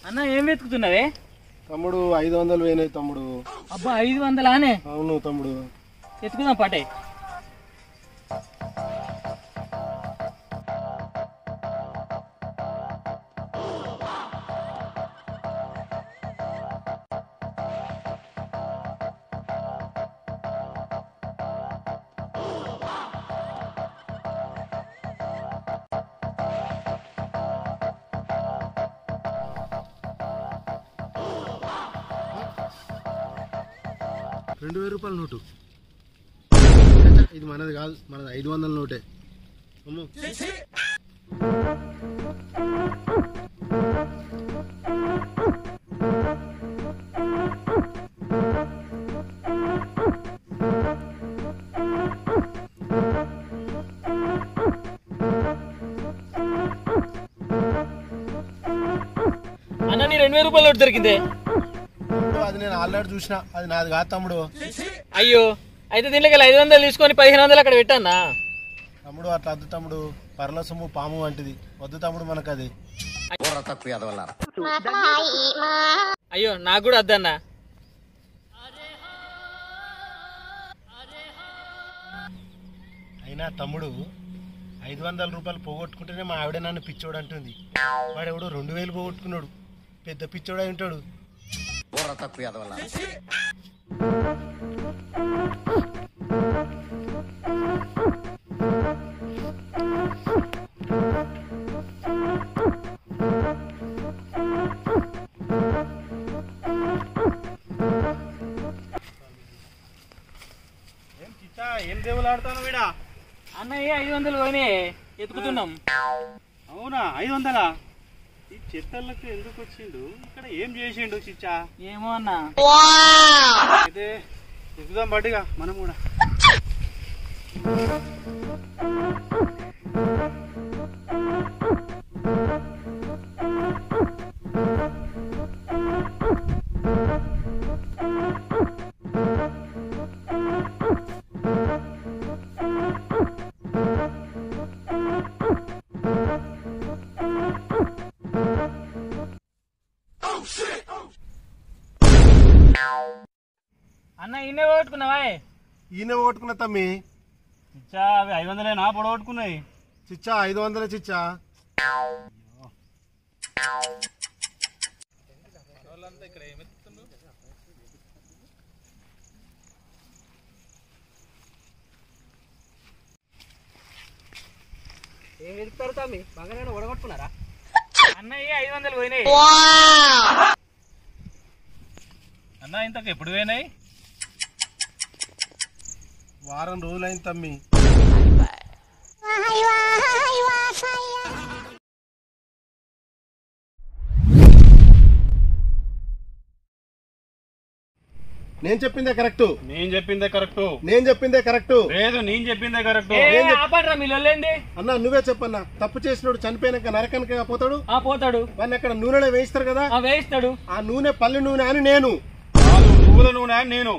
అన్న ఏం వెతుకుతున్నావే? తమ్ముడు 500 వేనాయి తమ్ముడు. అబ్బా 500? అవును తమ్ముడు. ఎత్తుకుందాం పాటే. ₹2000 నోటు. ఇది మనది కాదు, మనది 500 నోటే. అమ్మో అన్న నీ ₹2000 నోటు దొరికిందే. అది నేను ఆల్రెడీ చూసిన, అది నాది కాదు తమ్ముడు. అయ్యో, అయితే దీనికి 500 తీసుకొని 1500 అక్కడ పెట్టానా? తమ్ముడు అట్లా వద్దు తమ్ముడు, పర్ల సొమ్ము పాము వంటిది, వద్దు తమ్ముడు మనకు అది. అయ్యో నాకు కూడా వద్దన్నా. అయినా తమ్ముడు ₹500 పోగొట్టుకుంటేనే మా ఆవిడ నన్ను పిచ్చోడు అంటుంది. వాడెవడో 2000 పోగొట్టుకున్నాడు, పెద్ద పిచ్చోడు అయి ఉంటాడు. ఏం దేవులు ఆడతాను వీడా? అన్నయ్య 500 పోయినాయి, ఎత్తుకుతున్నాం. అవునా? 500? ఈ చెత్తలకు ఎందుకు వచ్చిండు? ఇక్కడ ఏం చేసిండు చిచ్చా? ఏమో అన్నా. అయితే ఎక్కుదాం బట్టిగా మనం కూడా. అన్న ఈయనే పోగొట్టుకున్నావా? ఈయన పోగొట్టుకున్న తమ్మి. చిచ్చా అవి 500 పొడగొట్టుకున్నాయి. చిచ్చా 500 చిచ్చా. ఏం వెతుకుతారు తమ్మి? బాగానే ఒడగొట్టుకున్నారా? అన్నయ్య 500 పోయినాయి. అన్న ఇంతకు ఎప్పుడు పోయినాయి? వారం రోజులైంది తమ్మి. నేను చెప్పిందే కరెక్ట్. నేను చెప్పిందే కరెక్ట్. నేను చెప్పిందే కరెక్ట్. లేదు నేను చెప్పిందే కరెక్ట్. ఆపడరా మీలోండి. అన్నా నువ్వే చెప్పన్నా, తప్పు చేసినోడు చనిపోయినాక నరకానికి పోతాడు. పోతాడు. వాడిని అక్కడ నూనెలో వేయిస్తారు కదా. వేయిస్తాడు. ఆ నూనె పల్లి నూనె అని నేను, నువ్వుల నూనె అని నేను.